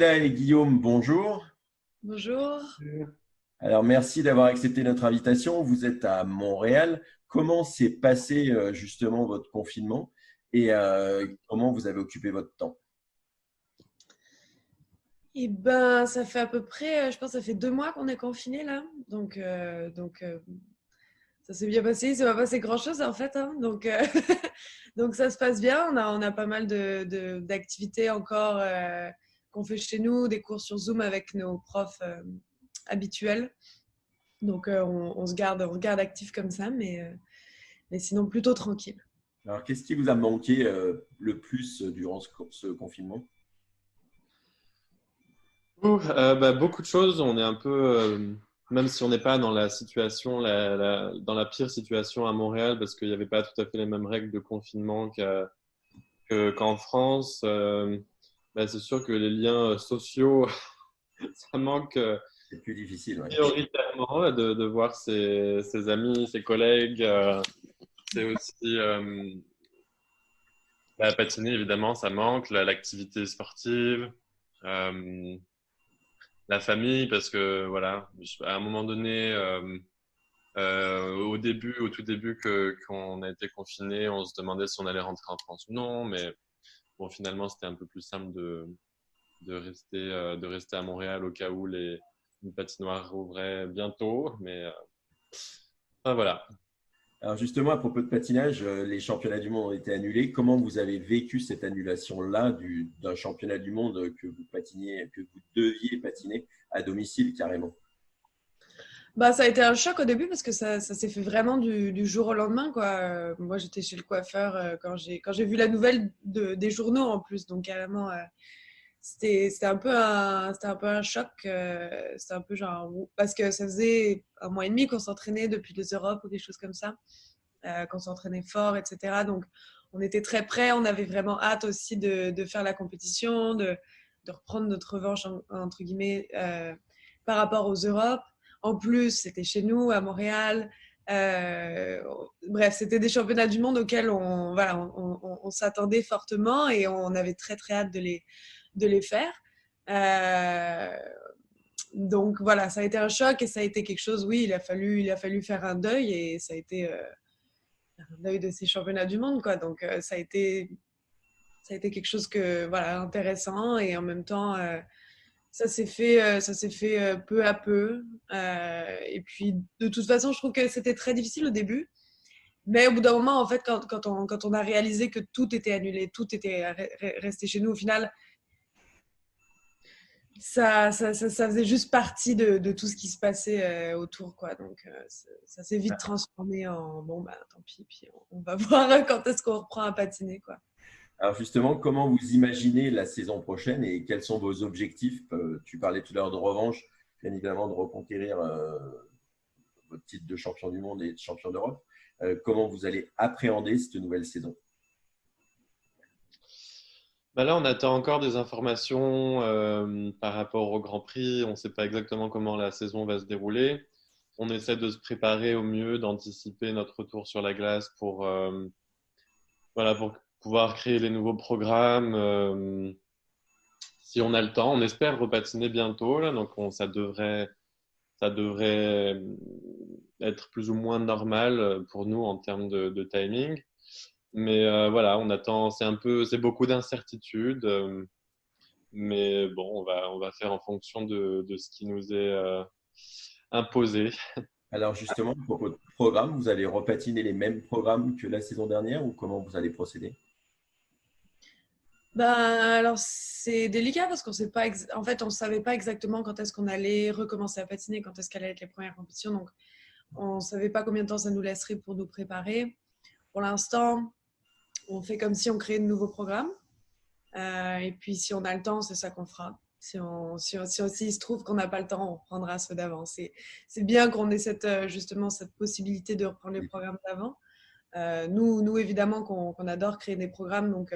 Stella et Guillaume, bonjour. Bonjour. Alors, merci d'avoir accepté notre invitation. Vous êtes à Montréal. Comment s'est passé justement votre confinement et comment vous avez occupé votre temps? Eh ben, ça fait à peu près, je pense, que ça fait 2 mois qu'on est confinés là. Ça s'est bien passé. Il s'est pas passé grand-chose en fait, hein. Donc ça se passe bien. On a pas mal d'activités encore qu'on fait chez nous, des cours sur Zoom avec nos profs habituels. On se garde actifs comme ça, mais sinon plutôt tranquille. Alors, qu'est-ce qui vous a manqué le plus durant ce confinement? Beaucoup de choses. On est un peu, même si on n'est pas dans la situation, dans la pire situation à Montréal, parce qu'il n'y avait pas tout à fait les mêmes règles de confinement qu'en France. C'est sûr que les liens sociaux, ça manque C'est plus difficile, oui. prioritairement de voir ses amis, ses collègues. C'est aussi patiner, évidemment, ça manque. L'activité sportive. Euh, la famille, parce que voilà, à un moment donné, au tout début qu'on a été confiné, on se demandait si on allait rentrer en France ou non, mais bon, finalement, c'était un peu plus simple de rester à Montréal au cas où les patinoires rouvraient bientôt, mais voilà. Alors justement, à propos de patinage, les championnats du monde ont été annulés. Comment vous avez vécu cette annulation-là d'un championnat du monde que vous patiniez, que vous deviez patiner à domicile carrément? Bah, ça a été un choc au début parce que ça s'est fait vraiment du jour au lendemain, quoi. Moi, j'étais chez le coiffeur quand j'ai vu la nouvelle des journaux en plus. Donc, carrément, c'était un peu un choc. C'était un peu genre, parce que ça faisait 1 mois et demi qu'on s'entraînait depuis les Europes ou des choses comme ça, qu'on s'entraînait fort, etc. Donc, on était très prêts. On avait vraiment hâte aussi de faire la compétition, de reprendre notre revanche, entre guillemets, par rapport aux Europes. En plus, c'était chez nous, à Montréal. Euh, Bref, c'était des championnats du monde auxquels on s'attendait fortement et on avait très, très hâte de les faire. Euh, donc voilà, ça a été un choc et ça a été quelque chose, oui, il a fallu faire un deuil et ça a été un deuil de ces championnats du monde, quoi. Donc ça a été quelque chose voilà, intéressant et en même temps, ça s'est fait peu à peu. Et puis, de toute façon, je trouve que c'était très difficile au début. Mais au bout d'un moment, en fait, quand on a réalisé que tout était annulé, tout était resté chez nous, au final, ça faisait juste partie de tout ce qui se passait autour, quoi. Donc, ça s'est vite transformé en bon, bah tant pis, puis on va voir quand est-ce qu'on reprend à patiner, quoi. Alors justement, comment vous imaginez la saison prochaine et quels sont vos objectifs? Tu parlais tout à l'heure de revanche, bien évidemment de reconquérir votre titre de champion du monde et de champion d'Europe. Comment vous allez appréhender cette nouvelle saison? Là, on attend encore des informations par rapport au Grand Prix. On ne sait pas exactement comment la saison va se dérouler. On essaie de se préparer au mieux, d'anticiper notre retour sur la glace pour pouvoir créer les nouveaux programmes. Si on a le temps, on espère repatiner bientôt, là, donc ça devrait être plus ou moins normal pour nous en termes de timing. Mais voilà, on attend, c'est beaucoup d'incertitudes. Mais bon, on va faire en fonction de ce qui nous est imposé. Alors justement, à propos de programme, vous allez repatiner les mêmes programmes que la saison dernière ou comment vous allez procéder? Ben, alors c'est délicat parce qu'on sait pas en fait on savait pas exactement quand est-ce qu'on allait recommencer à patiner, quand est-ce qu'allaient être les premières compétitions, donc on savait pas combien de temps ça nous laisserait pour nous préparer. Pour l'instant, on fait comme si on créait de nouveaux programmes. Et puis si on a le temps, c'est ça qu'on fera. Si il se trouve qu'on n'a pas le temps, on reprendra ceux d'avant. C'est bien qu'on ait justement cette possibilité de reprendre les programmes d'avant. Nous évidemment, qu'on adore créer des programmes. Donc,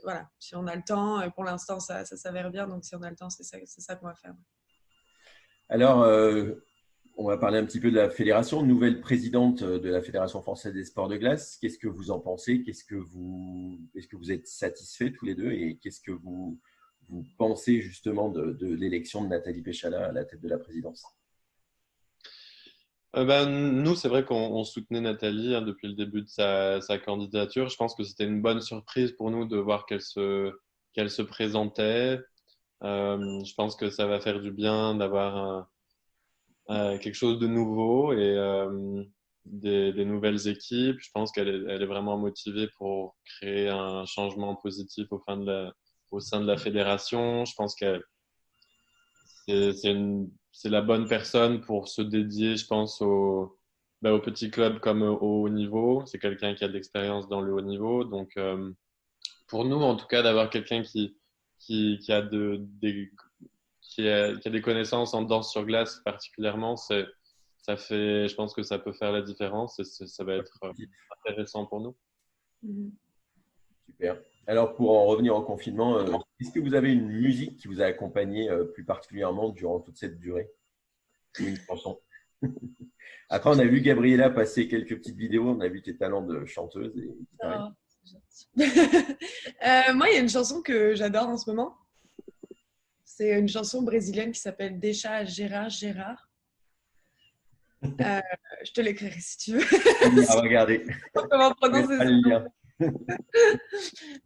voilà, si on a le temps, pour l'instant, ça s'avère bien. Donc, si on a le temps, c'est ça qu'on va faire. Alors, on va parler un petit peu de la fédération, nouvelle présidente de la Fédération française des sports de glace. Qu'est-ce que vous en pensez? Est-ce que vous êtes satisfaits tous les deux et qu'est-ce que vous pensez justement de l'élection de Nathalie Péchala à la tête de la présidence? Nous, c'est vrai qu'on soutenait Nathalie depuis le début de sa candidature. Je pense que c'était une bonne surprise pour nous de voir qu'elle se présentait. Je pense que ça va faire du bien d'avoir quelque chose de nouveau et des nouvelles équipes. Je pense elle est vraiment motivée pour créer un changement positif au sein de la fédération. Je pense que c'est la bonne personne pour se dédier, je pense, au petit club comme au haut niveau. C'est quelqu'un qui a de l'expérience dans le haut niveau. Donc, pour nous, en tout cas, d'avoir quelqu'un qui a qui a des connaissances en danse sur glace particulièrement, je pense que ça peut faire la différence et ça va être intéressant pour nous. Super. Alors, pour en revenir au confinement, est-ce que vous avez une musique qui vous a accompagné plus particulièrement durant toute cette durée? Ou une chanson? Après, on a vu Gabriella passer quelques petites vidéos, on a vu tes talents de chanteuse et guitariste. Moi, il y a une chanson que j'adore en ce moment. C'est une chanson brésilienne qui s'appelle Deixa Gérard Gérard. Je te l'écrirai si tu veux. À regarder. Comment prononcer ça?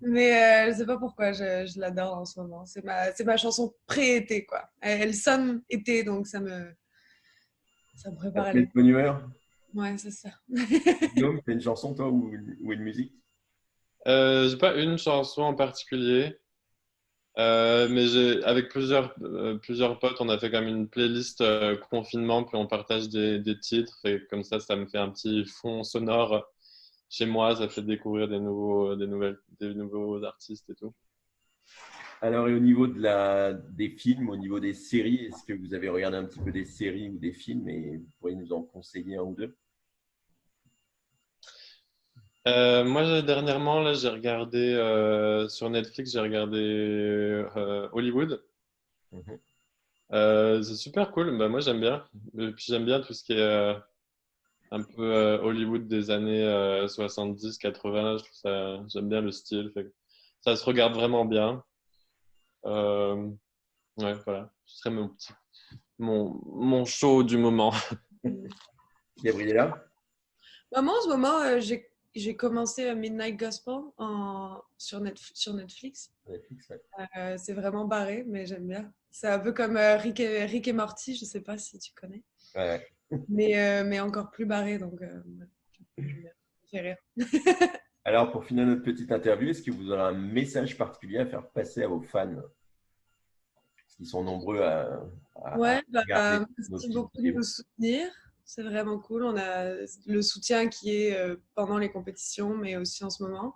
Mais je ne sais pas pourquoi je l'adore en ce moment. C'est ma chanson pré-été, quoi. Elle sonne été, donc ça me prépare à l'été. Bonne humeur. Ouais, c'est ça. Guillaume, tu as une chanson, toi, ou une musique? J'ai pas une chanson en particulier, mais avec plusieurs potes, on a fait comme une playlist confinement, puis on partage des titres, et comme ça me fait un petit fond sonore chez moi, ça fait découvrir des nouveaux artistes et tout. Alors, et au niveau des films, au niveau des séries, est-ce que vous avez regardé un petit peu des séries ou des films et vous pourriez nous en conseiller un ou deux? Moi, dernièrement, là, j'ai regardé sur Netflix, j'ai regardé Hollywood. C'est super cool. Moi, j'aime bien. Et puis, j'aime bien tout ce qui est un peu Hollywood des années 70-80. Je trouve ça, j'aime bien le style. Ça se regarde vraiment bien. Ouais, voilà. Ce serait mon show du moment. Gabriella? Moi, en ce moment, j'ai commencé Midnight Gospel sur Netflix. Ouais. C'est vraiment barré, mais j'aime bien. C'est un peu comme Rick et Morty, je ne sais pas si tu connais. Ouais. Mais encore plus barré, donc j'aime bien. Ça fait rire. Alors, pour finir notre petite interview, est-ce que vous aurez un message particulier à faire passer à vos fans? Parce qu'ils sont nombreux à regarder merci beaucoup de nous soutenir. C'est vraiment cool. On a le soutien qui est pendant les compétitions, mais aussi en ce moment.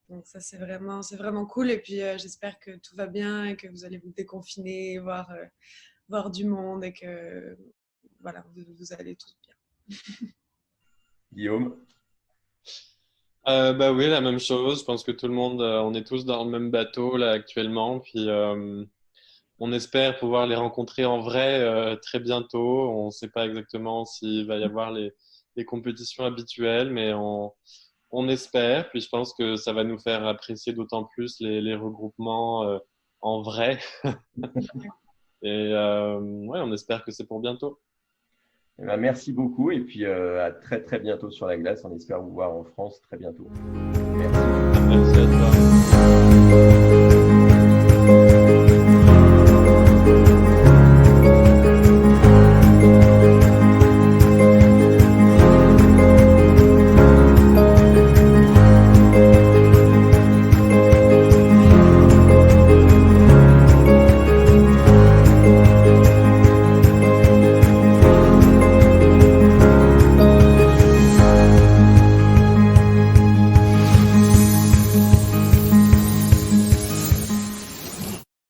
Donc ça, c'est vraiment cool. Et puis, j'espère que tout va bien et que vous allez vous déconfiner, voir du monde et que voilà, vous allez tous bien. Guillaume? Oui, la même chose. Je pense que tout le monde, on est tous dans le même bateau là actuellement. Puis on espère pouvoir les rencontrer en vrai très bientôt. On ne sait pas exactement s'il va y avoir les compétitions habituelles, mais on espère. Puis je pense que ça va nous faire apprécier d'autant plus les regroupements en vrai. Et ouais, on espère que c'est pour bientôt. Eh ben, merci beaucoup et puis à très très bientôt sur la glace. On espère vous voir en France très bientôt. Merci. Merci à toi.